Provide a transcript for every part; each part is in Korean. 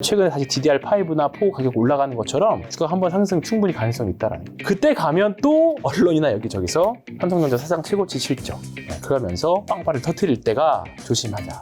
최근에 다시 DDR5나 4 가격 올라가는 것처럼 주가가 한번 상승 충분히 가능성이 있다라는 거예요. 그때 가면 또 언론이나 여기저기서 삼성전자 사상 최고치 실적 그러면서 빵빠를 터뜨릴 때가 조심하자.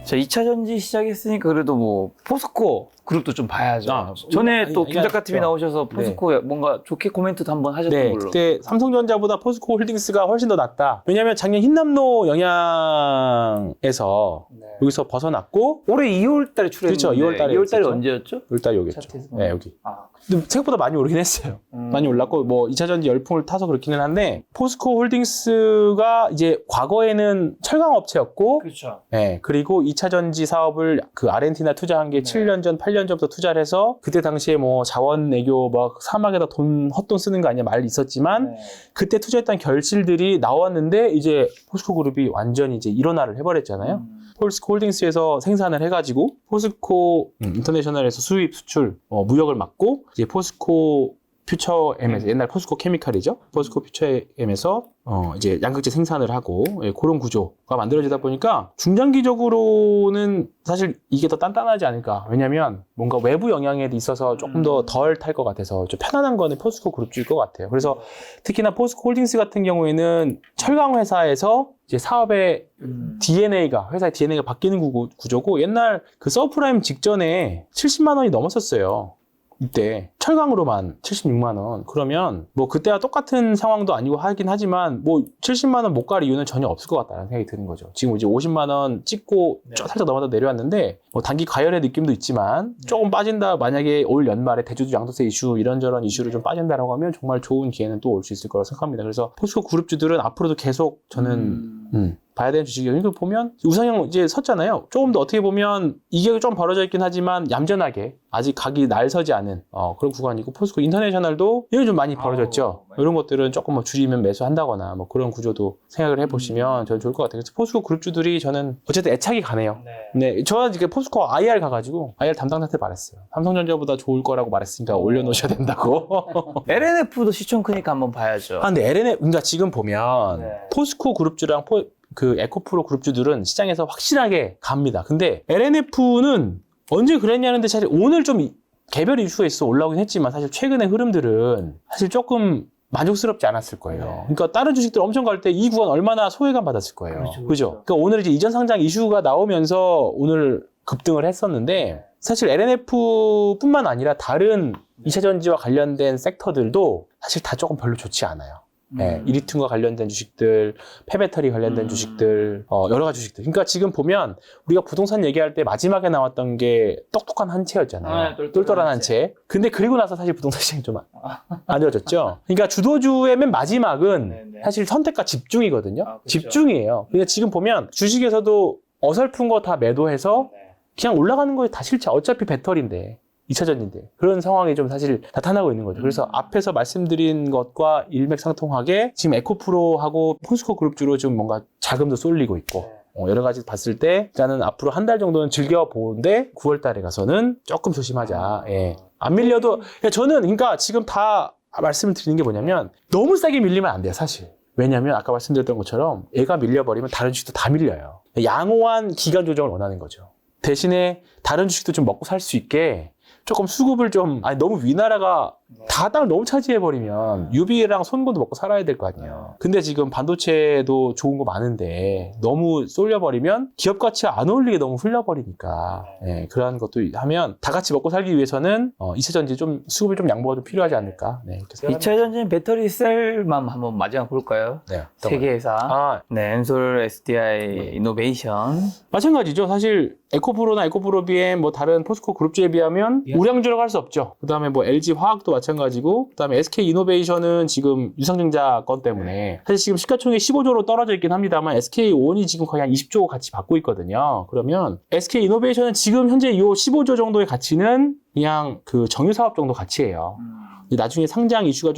자, 2차 전지 시작했으니까 그래도 뭐 포스코 그룹도 좀 봐야죠. 전에 또 김 작가님이 나오셔서 포스코에 뭔가 좋게 코멘트도 한번 하셨던 걸로. 그때 삼성전자보다 포스코 홀딩스가 훨씬 더 낫다. 왜냐하면 작년 흰남노 영향에서 여기서 벗어났고 올해 2월 달에 출했는데 그렇죠. 2월 달에 2월 달에 언제였죠? 2월 달에 여기였죠. 차트에서. 네, 여기. 아, 근데 생각보다 많이 오르긴 했어요. 많이 올랐고 뭐 2차 전지 열풍을 타서 그렇기는 한데 포스코 홀딩스가 이제 과거에는 철강 업체였고 그렇죠. 네, 그리고 2차 전지 사업을 그 아르헨티나 투자한 게 7년 전, 8년 전부터 투자를 해서 그때 당시에 뭐 자원 내교 막 사막에다 헛돈 쓰는 거 아니냐 말 있었지만 그때 투자했던 결실들이 나왔는데 이제 포스코 그룹이 완전히 이제 일어나를 해버렸잖아요. 포스코 홀딩스에서 생산을 해가지고 포스코 인터내셔널에서 수입 수출 무역을 맡고 이제 포스코 퓨처엠에서 옛날 포스코 케미칼이죠. 포스코 퓨처엠에서 이제 양극재 생산을 하고 그런 구조가 만들어지다 보니까 중장기적으로는 사실 이게 더 단단하지 않을까. 왜냐면 뭔가 외부 영향에 있어서 조금 더 덜 탈 것 같아서 좀 편안한 거는 포스코 그룹주일 것 같아요. 그래서 특히나 포스코 홀딩스 같은 경우에는 철강 회사에서 이제 사업의 DNA가 회사의 DNA가 바뀌는 구조고 옛날 그 서프라임 직전에 70만 원이 넘었었어요. 이때 철강으로만 76만 원. 그러면 뭐 그때와 똑같은 상황도 아니고 하긴 하지만 뭐 70만 원 못 갈 이유는 전혀 없을 것 같다는 생각이 드는 거죠. 지금 이제 50만 원 찍고 살짝 넘어다 내려왔는데 뭐 단기 과열의 느낌도 있지만 조금 빠진다. 만약에 올 연말에 대주주 양도세 이슈 이런저런 이슈로 좀 빠진다라고 하면 정말 좋은 기회는 또 올 수 있을 거라고 생각합니다. 그래서 포스코 그룹주들은 앞으로도 계속 저는 봐야 되는 주식이에요. 이거 보면 우상향 이제 섰잖아요. 조금 더 어떻게 보면 이게 좀 벌어져 있긴 하지만 얌전하게 아직 각이 날서지 않은 그런 구간이고 포스코 인터내셔널도 이건 좀 많이 벌어졌죠. 이런 것들은 조금 뭐 줄이면 매수한다거나 뭐 그런 구조도 생각을 해보시면 저는 좋을 것 같아요. 그래서 포스코 그룹주들이 저는 어쨌든 애착이 가네요. 네, 저는 이게 포스코 IR 가가지고 IR 담당자한테 말했어요. 삼성전자보다 좋을 거라고 말했으니까 올려놓으셔야 된다고. LNF도 시총 크니까 한번 봐야죠. 근데 LNF 그러니까 지금 보면 포스코 그룹주랑 그 에코프로 그룹주들은 시장에서 확실하게 갑니다. 근데 LNF는 언제 그랬냐는데 사실 오늘 좀 개별 이슈가 있어 올라오긴 했지만 사실 최근의 흐름들은 사실 조금 만족스럽지 않았을 거예요. 그러니까 다른 주식들 엄청 갈 때 이 구간 얼마나 소외감 받았을 거예요. 그죠? 그러니까 오늘 이제 이전 상장 이슈가 나오면서 오늘 급등을 했었는데 사실 LNF뿐만 아니라 다른 2차 전지와 관련된 섹터들도 사실 다 조금 별로 좋지 않아요. 네, 이리튬과 관련된 주식들, 폐배터리 관련된 주식들, 여러 가지 주식들. 그러니까 지금 보면 우리가 부동산 얘기할 때 마지막에 나왔던 게 똑똑한 한 채였잖아요. 똘똘한 한 채. 근데 그리고 나서 사실 부동산 시장이 좀 안 좋아졌죠. 그러니까 주도주의 맨 마지막은 사실 선택과 집중이거든요. 그렇죠. 집중이에요. 근데 지금 보면 주식에서도 어설픈 거 다 매도해서 그냥 올라가는 거에 다 싫죠. 어차피 배터리인데. 2차 전지인데 그런 상황이 좀 사실 나타나고 있는 거죠. 그래서 앞에서 말씀드린 것과 일맥상통하게 지금 에코프로하고 포스코 그룹주로 좀 뭔가 자금도 쏠리고 있고 여러 가지 봤을 때 일단은 앞으로 한 달 정도는 즐겨보는데 9월 달에 가서는 조금 조심하자. 예. 안 밀려도 저는 그러니까 지금 다 말씀을 드리는 게 뭐냐면 너무 세게 밀리면 안 돼요. 사실. 왜냐하면 아까 말씀드렸던 것처럼 얘가 밀려버리면 다른 주식도 다 밀려요. 양호한 기간 조정을 원하는 거죠. 대신에 다른 주식도 좀 먹고 살 수 있게 조금 수급을 좀, 너무 위나라가 다 땅을 너무 차지해버리면 유비랑 손건도 먹고 살아야 될 거 아니에요. 근데 지금 반도체도 좋은 거 많은데 너무 쏠려버리면 기업 가치가 안 어울리게 너무 흘려버리니까 그러한 것도 하면 다 같이 먹고 살기 위해서는 2차 전지 좀 수급을 좀 양보가 좀 필요하지 않을까. 네, 2차 전지는 배터리 셀만 한번 마지막 볼까요? 네, 세계 회사. 네, 엔솔 SDI 이노베이션. 마찬가지죠. 사실 에코프로나 에코프로 BM 뭐 다른 포스코 그룹주에 비하면 우량주라고 할 수 없죠. 그 다음에 뭐 LG 화학도 마찬가지고 그 다음에 SK 이노베이션은 지금 유상증자 건 때문에 사실 지금 시가총액 15조로 떨어져 있긴 합니다만 SK 온이 지금 거의 한 20조 같이 받고 있거든요. 그러면 SK 이노베이션은 지금 현재 이 15조 정도의 가치는 그냥 그 정유사업 정도 가치예요. 나중에 상장 이슈가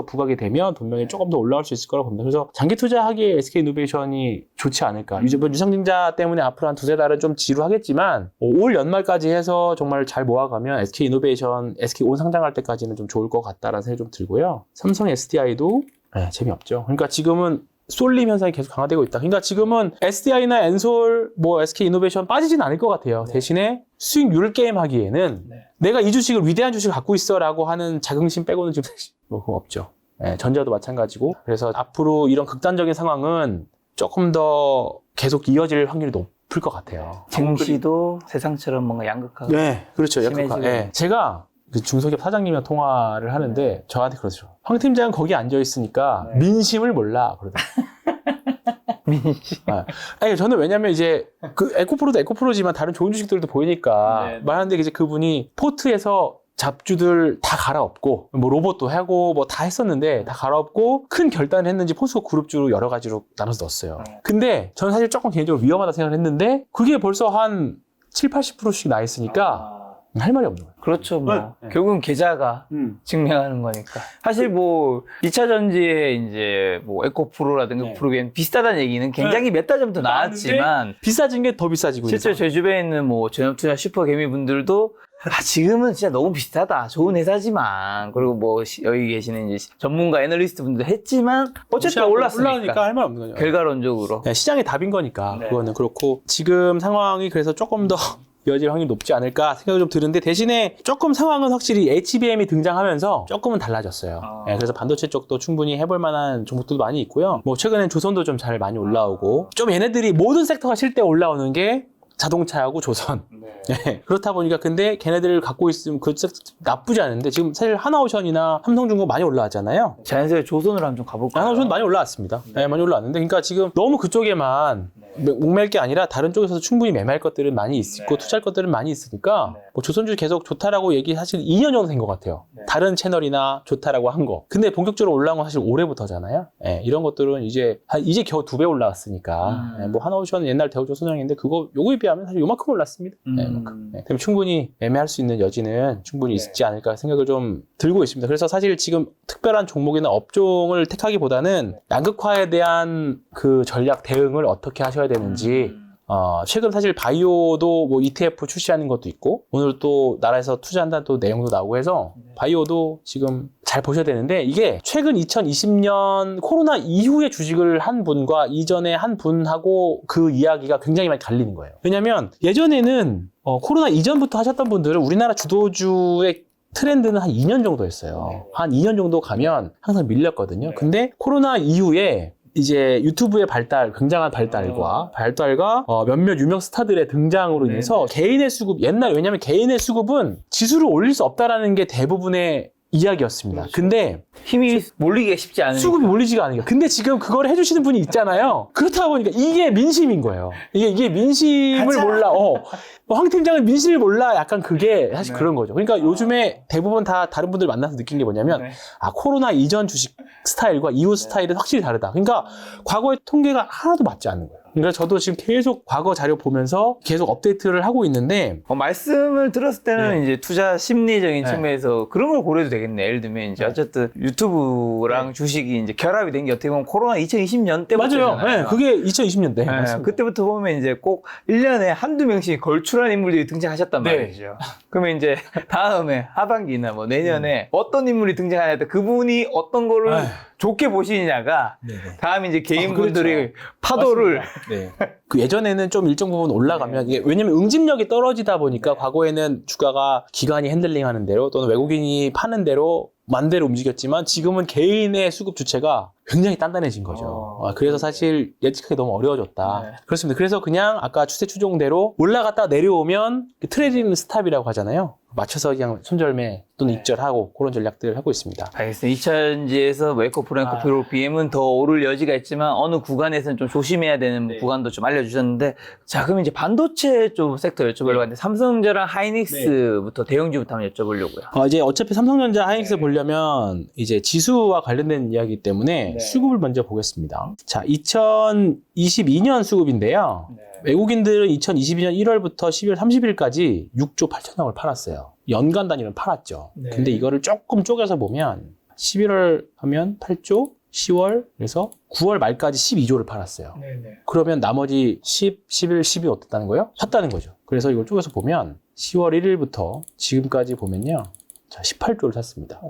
부각이 되면 분명히 조금 더 올라올 수 있을 거라고 봅니다. 그래서 장기 투자하기에 SK 이노베이션이 좋지 않을까. 유상증자 때문에 앞으로 한 두세 달은 좀 지루하겠지만 올 연말까지 해서 정말 잘 모아가면 SK 이노베이션, SK 온 상장할 때까지는 좀 좋을 것 같다라는 생각이 좀 들고요. 삼성 SDI도 재미없죠. 그러니까 지금은 쏠림 현상이 계속 강화되고 있다. 그러니까 지금은 SDI나 엔솔, 뭐 SK 이노베이션 빠지진 않을 것 같아요. 대신에 수익률 게임 하기에는 내가 이 주식을 위대한 주식을 갖고 있어라고 하는 자긍심 빼고는 지금 뭐 그거 없죠. 예, 전자도 마찬가지고. 그래서 앞으로 이런 극단적인 상황은 조금 더 계속 이어질 확률이 높을 것 같아요. 증시도 세상처럼 뭔가 양극화가 네, 그렇죠. 심해지고. 예. 제가 그 중소기업 사장님이랑 통화를 하는데 저한테 그러죠. 황 팀장은 거기 앉아 있으니까 민심을 몰라 그러더라고요. 민심. 아니, 저는 왜냐면 이제 그 에코프로도 에코프로지만 다른 좋은 주식들도 보이니까 말하는데 이제 그분이 포트에서 잡주들 다 갈아엎고 뭐 로봇도 하고 뭐 다 했었는데 다 갈아엎고 큰 결단을 했는지 포스코 그룹주로 여러 가지로 나눠서 넣었어요. 근데 저는 사실 조금 개인적으로 위험하다 생각을 했는데 그게 벌써 한 7, 80%씩 나 있으니까 할 말이 없는 거예요. 그렇죠. 뭐 결국은 계좌가 증명하는 거니까. 사실 뭐 2차 전지에 이제 뭐 에코프로라든가 프로비엔 비슷하다는 얘기는 굉장히 몇 달 전부터 나왔지만 비싸진 게 더 비싸지고 실제 제 주변에 있는 뭐 전업투자 슈퍼개미 분들도 지금은 진짜 너무 비슷하다. 좋은 회사지만. 그리고 뭐 여기 계시는 이제 전문가 애널리스트 분들도 했지만 어쨌든 올랐으니까 할 말 없는 거죠. 결과론적으로. 시장의 답인 거니까 그거는 그렇고 지금 상황이 그래서 조금 더 이어질 확률이 높지 않을까 생각이 좀 드는데 대신에 조금 상황은 확실히 HBM이 등장하면서 조금은 달라졌어요. 그래서 반도체 쪽도 충분히 해볼 만한 종목들도 많이 있고요. 뭐 최근엔 조선도 좀 잘 많이 올라오고 좀 얘네들이 모든 섹터가 쉴 때 올라오는 게 자동차하고 조선. 그렇다 보니까 근데 걔네들을 갖고 있으면 그 나쁘지 않은데 지금 사실 하나오션이나 삼성중공 많이 올라왔잖아요. 자연스레 조선으로 한번 좀 가볼까요? 하나오션 많이 올라왔습니다. 많이 올라왔는데 그러니까 지금 너무 그쪽에만 목맬 게 아니라 다른 쪽에서도 충분히 매매할 것들은 많이 있고 투자할 것들은 많이 있으니까 뭐 조선주 계속 좋다라고 얘기 사실 2년 정도 된 것 같아요. 다른 채널이나 좋다라고 한 거. 근데 본격적으로 올라온 건 사실 올해부터잖아요. 이런 것들은 이제 겨우 2배 올라왔으니까 뭐 하나오션은 옛날 대우조선형인데 요거에 비하면 사실 요만큼 올랐습니다. 그럼 충분히 매매할 수 있는 여지는 충분히 있지 않을까 생각을 좀 들고 있습니다. 그래서 사실 지금 특별한 종목이나 업종을 택하기보다는 양극화에 대한 그 전략 대응을 어떻게 하셔야 되는지 최근 사실 바이오도 뭐 ETF 출시하는 것도 있고 오늘 또 나라에서 투자한다는 또 내용도 나오고 해서 바이오도 지금 잘 보셔야 되는데 이게 최근 2020년 코로나 이후에 주식을 한 분과 이전에 한 분하고 그 이야기가 굉장히 많이 갈리는 거예요. 왜냐면 예전에는 코로나 이전부터 하셨던 분들은 우리나라 주도주의 트렌드는 한 2년 정도였어요. 한 2년 정도 가면 항상 밀렸거든요. 근데 코로나 이후에 이제 유튜브의 굉장한 발달과 몇몇 유명 스타들의 등장으로 인해서 개인의 수급, 왜냐면 개인의 수급은 지수를 올릴 수 없다라는 게 대부분의 이야기였습니다. 근데 힘이 몰리기가 쉽지 않으니까. 수급이 몰리지가 않으니까. 근데 지금 그걸 해주시는 분이 있잖아요. 그렇다 보니까 이게 민심인 거예요. 이게 민심을 몰라. 황 팀장은 민심을 몰라. 약간 그게 사실 그런 거죠. 그러니까 요즘에 대부분 다 다른 분들 만나서 느낀 게 뭐냐면 코로나 이전 주식 스타일과 이후 스타일은 확실히 다르다. 그러니까 과거의 통계가 하나도 맞지 않는 거예요. 그래서 저도 지금 계속 과거 자료 보면서 계속 업데이트를 하고 있는데 말씀을 들었을 때는 이제 투자 심리적인 측면에서 그런 걸 고려해도 되겠네. 예를 들면 이제 어쨌든 유튜브랑 주식이 이제 결합이 된 게 어떻게 보면 코로나 2020년 때부터잖아요. 맞아요. 그게 2020년대. 그때부터 보면 이제 꼭 1년에 한두 명씩 걸출한 인물들이 등장하셨단 말이죠. 그러면 이제 다음에 하반기나 뭐 내년에 어떤 인물이 등장하냐 때 그분이 어떤 거를 좋게 보시느냐가 다음 이제 개인분들이 그렇죠. 파도를 그 예전에는 좀 일정 부분 올라가면 이게 왜냐면 응집력이 떨어지다 보니까 과거에는 주가가 기관이 핸들링하는 대로 또는 외국인이 파는 대로 만대로 움직였지만 지금은 개인의 수급 주체가 굉장히 단단해진 거죠. 그래서 사실 예측하기 너무 어려워졌다. 그렇습니다. 그래서 그냥 아까 추세 추종대로 올라갔다 내려오면 트레이딩 스탑이라고 하잖아요. 맞춰서 그냥 손절매 또는 입절하고 그런 전략들을 하고 있습니다. 알겠습니다. 2차전지에서 뭐 에코프로, 에코프로 BM은 더 오를 여지가 있지만 어느 구간에서는 좀 조심해야 되는 구간도 좀 알려주셨는데 자 그럼 이제 반도체 쪽 섹터 여쭤보려고 하는데 삼성전자랑 하이닉스부터 대형주부터 한번 여쭤보려고요. 이제 어차피 삼성전자 하이닉스 보려면 이제 지수와 관련된 이야기 때문에 수급을 먼저 보겠습니다. 자 2022년 수급인데요. 외국인들은 2022년 1월부터 12월 30일까지 6조 8천억을 팔았어요. 연간 단위는 팔았죠. 근데 이거를 조금 쪼개서 보면 11월 하면 8조, 10월 그래서 9월 말까지 12조를 팔았어요. 그러면 나머지 10, 11, 12 어땠다는 거예요? 샀다는 거죠. 그래서 이걸 쪼개서 보면 10월 1일부터 지금까지 보면요. 자, 18조를 샀습니다.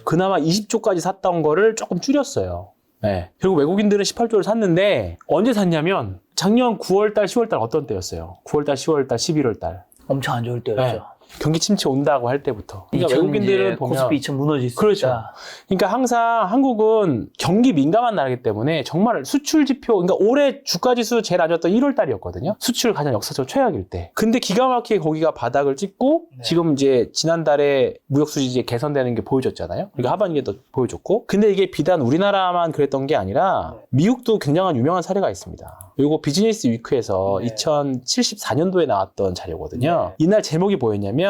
그나마 20조까지 샀던 거를 조금 줄였어요. 네. 결국 외국인들은 18조를 샀는데 언제 샀냐면 작년 9월달, 10월달 어떤 때였어요? 9월달, 10월달, 11월달. 엄청 안 좋을 때였죠. 네. 경기 침체 온다고 할 때부터. 그러니까 외국인들은 보면 코스피 2000 무너질 수 그렇죠. 있다. 그러니까 항상 한국은 경기 민감한 나라이기 때문에 정말 수출 지표, 그러니까 올해 주가 지수 제일 안 좋았던 1월 달이었거든요. 수출 가장 역사적 최악일 때. 근데 기가 막히게 거기가 바닥을 찍고 네. 지금 이제 지난달에 무역 수지 이제 개선되는 게 보여줬잖아요. 그러니까 하반기에도 보여줬고. 근데 이게 비단 우리나라만 그랬던 게 아니라 미국도 굉장한 유명한 사례가 있습니다. 요거 비즈니스 위크에서 네. 2074년도에 나왔던 자료거든요. 이날 제목이 뭐였냐면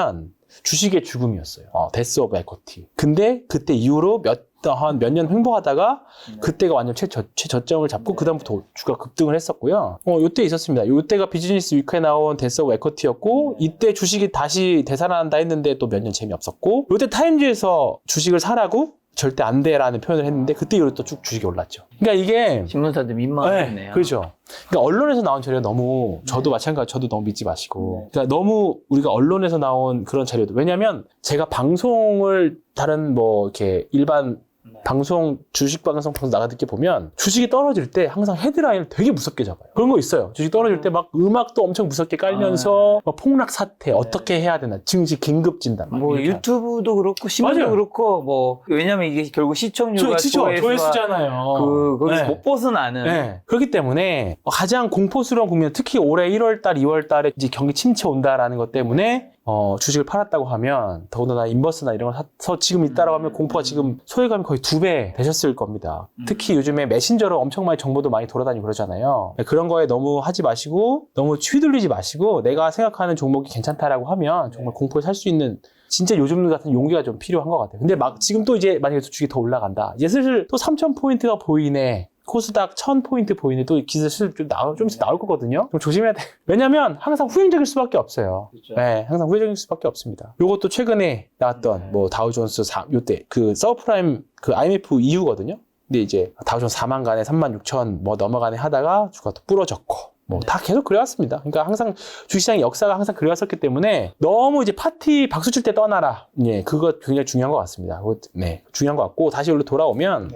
주식의 죽음이었어요. 데스 오브 에쿼티. 근데 그때 이후로 한 몇 년 횡보하다가 그때가 완전 최저점을 잡고 그다음부터 주가 급등을 했었고요. 요때 있었습니다. 요때가 비즈니스 위크에 나온 데스 오브 에쿼티였고 이때 주식이 다시 되살아난다 했는데 또 몇 년 재미없었고 요때 타임즈에서 주식을 사라고 절대 안 돼라는 표현을 했는데 그때 이후로 또 쭉 주식이 올랐죠. 그러니까 이게 신문사들 민망했네요. 네, 그렇죠. 그러니까 언론에서 나온 자료가 너무 저도 마찬가지, 저도 너무 믿지 마시고. 그러니까 너무 우리가 언론에서 나온 그런 자료도 왜냐하면 제가 방송을 다른 뭐 이렇게 일반 방송, 주식 방송 나가 듣게 보면 주식이 떨어질 때 항상 헤드라인을 되게 무섭게 잡아요. 그런 거 있어요. 주식 떨어질 때 막 음악도 엄청 무섭게 깔면서 막 폭락 사태, 어떻게 해야 되나, 증시 긴급 진단. 뭐 이렇게 유튜브도 그렇고 신문도 맞아요. 그렇고 뭐 왜냐면 이게 결국 시청률과 조회수잖아요. 거기서 네. 못 벗어나는. 네. 그렇기 때문에 가장 공포스러운 국면, 특히 올해 1월달, 2월달에 이제 경기 침체 온다라는 것 때문에 주식을 팔았다고 하면 더군다나 인버스나 이런 걸 사서 지금 있다라고 하면 공포가 지금 소외감이 거의 2배 되셨을 겁니다. 특히 요즘에 메신저로 엄청 많이 정보도 많이 돌아다니고 그러잖아요. 그런 거에 너무 하지 마시고 너무 휘둘리지 마시고 내가 생각하는 종목이 괜찮다라고 하면 정말 공포에 살 수 있는 진짜 요즘 같은 용기가 좀 필요한 것 같아요. 근데 막 지금 또 이제 만약에 주식이 더 올라간다. 이제 슬슬 또 3,000포인트가 보이네. 코스닥 1000포인트 보이네. 또 기술 좀 있으면 나올 거거든요. 좀 조심해야 돼. 왜냐면 항상 후행적일 수밖에 없어요. 그렇죠. 네, 항상 후행적일 수밖에 없습니다. 요것도 최근에 나왔던 뭐 다우존스 요때 그 서브프라임 그 IMF 이후거든요. 근데 이제 다우존스 4만 간에 36,000 뭐 넘어가네 하다가 주가 또 부러졌고 뭐 다 계속 그래왔습니다. 그러니까 항상 주식시장의 역사가 항상 그래왔었기 때문에 너무 이제 파티 박수 칠 때 떠나라. 예, 그거 굉장히 중요한 것 같습니다. 네, 중요한 것 같고 다시 여기로 돌아오면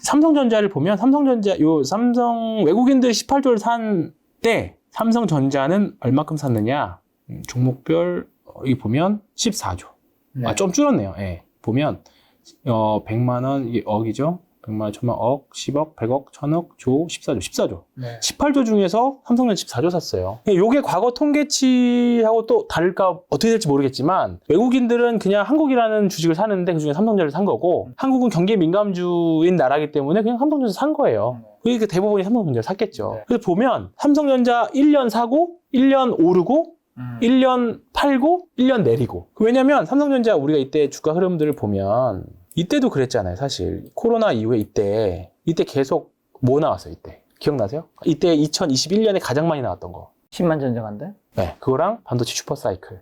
삼성전자를 보면 삼성 외국인들이 18조를 산 때 삼성전자는 얼마큼 샀느냐? 종목별 여기 보면 14조. 네. 좀 줄었네요. 예. 보면 100만 원 이게 억이죠. 100만 원, 1000만 억, 10억, 100억, 1000억, 조, 14조. 네. 18조 중에서 삼성전자 14조 샀어요. 요게 과거 통계치하고 또 다를까 어떻게 될지 모르겠지만 외국인들은 그냥 한국이라는 주식을 사는데 그중에 삼성전자를 산 거고 한국은 경기에 민감주인 나라이기 때문에 그냥 삼성전자 산 거예요. 그러니까 대부분이 삼성전자를 샀겠죠. 네. 그래서 보면 삼성전자 1년 사고 1년 오르고 1년 팔고 1년 내리고. 왜냐면 삼성전자 우리가 이때 주가 흐름들을 보면 이때도 그랬잖아요. 사실 코로나 이후에 이때 계속 뭐 나왔어요. 이때 기억나세요? 이때 2021년에 가장 많이 나왔던 거 10만 전쟁한데? 네, 그거랑 반도체 슈퍼사이클.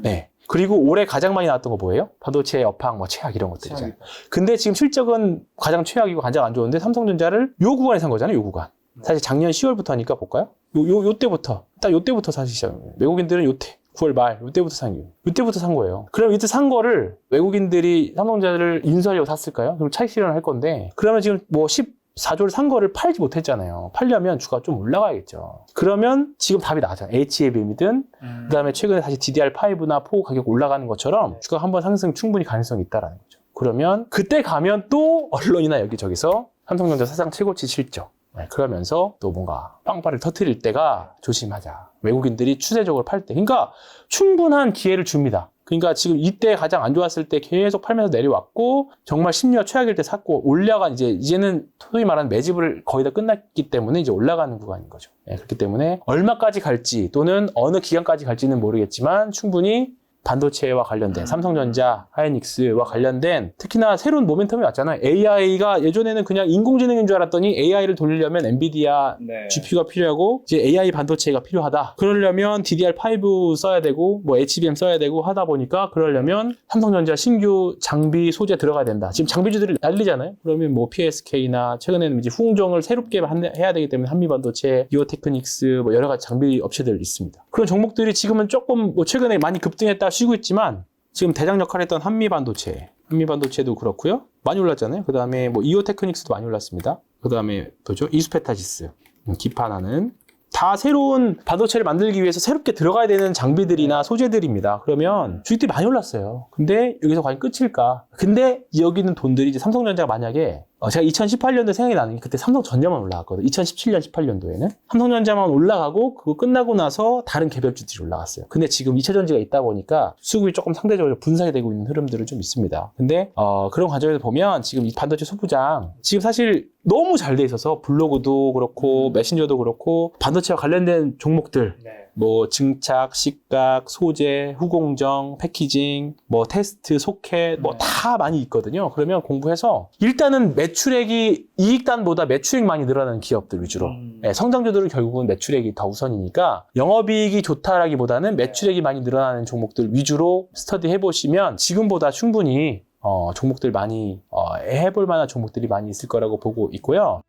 네. 그리고 올해 가장 많이 나왔던 거 뭐예요? 반도체 업황, 뭐 최악 이런 것들이잖아요. 근데 지금 실적은 가장 최악이고 가장 안 좋은데 삼성전자를 요 구간에 산 거잖아요. 요 구간. 사실 작년 10월부터니까 볼까요? 요 때부터. 딱 요 때부터 사실 시작해요. 외국인들은 요때 9월 말 요때부터 산 거예요. 그럼 이때 산 거를 외국인들이 삼성전자를 인수하려고 샀을까요? 그럼 차익 실현을 할 건데 그러면 지금 뭐 14조를 산 거를 팔지 못했잖아요. 팔려면 주가가 좀 올라가야겠죠. 그러면 지금 답이 나왔잖아요. HBM이든 그다음에 최근에 다시 DDR5나 4 가격 올라가는 것처럼 주가가 한번 상승 충분히 가능성이 있다라는 거죠. 그러면 그때 가면 또 언론이나 여기저기서 삼성전자 사상 최고치 실적 그러면서 또 뭔가 빵빠를 터뜨릴 때가 조심하자. 외국인들이 추세적으로 팔 때. 그러니까 충분한 기회를 줍니다. 그러니까 지금 이때 가장 안 좋았을 때 계속 팔면서 내려왔고 정말 심리가 최악일 때 샀고 올라간 이제는 소위 말하는 매집을 거의 다 끝났기 때문에 이제 올라가는 구간인 거죠. 그렇기 때문에 얼마까지 갈지 또는 어느 기간까지 갈지는 모르겠지만 충분히 반도체와 관련된 삼성전자, 하이닉스와 관련된 특히나 새로운 모멘텀이 왔잖아요. AI가 예전에는 그냥 인공지능인 줄 알았더니 AI를 돌리려면 엔비디아 GPU가 필요하고 이제 AI 반도체가 필요하다. 그러려면 DDR5 써야 되고 뭐 HBM 써야 되고 하다 보니까 그러려면 삼성전자 신규 장비 소재 들어가야 된다. 지금 장비주들이 난리잖아요. 그러면 뭐 PSK나 최근에는 이제 후웅정을 새롭게 해야 되기 때문에 한미반도체, 이오테크닉스 뭐 여러 가지 장비 업체들 있습니다. 그런 종목들이 지금은 조금 뭐 최근에 많이 급등했다 쉬고 있지만 지금 대장 역할을 했던 한미반도체도 그렇고요. 많이 올랐잖아요. 그 다음에 뭐 이오테크닉스도 많이 올랐습니다. 그다음에 뭐죠? 이수페타시스, 기판하는 다 새로운 반도체를 만들기 위해서 새롭게 들어가야 되는 장비들이나 소재들입니다. 그러면 주식들이 많이 올랐어요. 근데 여기서 과연 끝일까? 근데 여기 있는 돈들이 이제 삼성전자가 만약에 제가 2018년도 생각이 나는 게 그때 삼성전자만 올라갔거든요. 2017년, 18년도에는. 삼성전자만 올라가고 그거 끝나고 나서 다른 개별주들이 올라갔어요. 근데 지금 2차 전지가 있다 보니까 수급이 조금 상대적으로 분산이 되고 있는 흐름들은 좀 있습니다. 근데 그런 과정에서 보면 지금 이 반도체 소부장 지금 사실 너무 잘 돼 있어서 블로그도 그렇고 메신저도 그렇고 반도체와 관련된 종목들 뭐 증착, 식각, 소재, 후공정, 패키징, 뭐 테스트, 소켓 뭐 다 많이 있거든요. 그러면 공부해서 일단은 매출액이 이익단보다 매출액 많이 늘어나는 기업들 위주로 네, 성장주들은 결국은 매출액이 더 우선이니까 영업이익이 좋다라기보다는 매출액이 많이 늘어나는 종목들 위주로 스터디 해보시면 지금보다 충분히 종목들 많이 해볼 만한 종목들이 많이 있을 거라고 보고 있고요.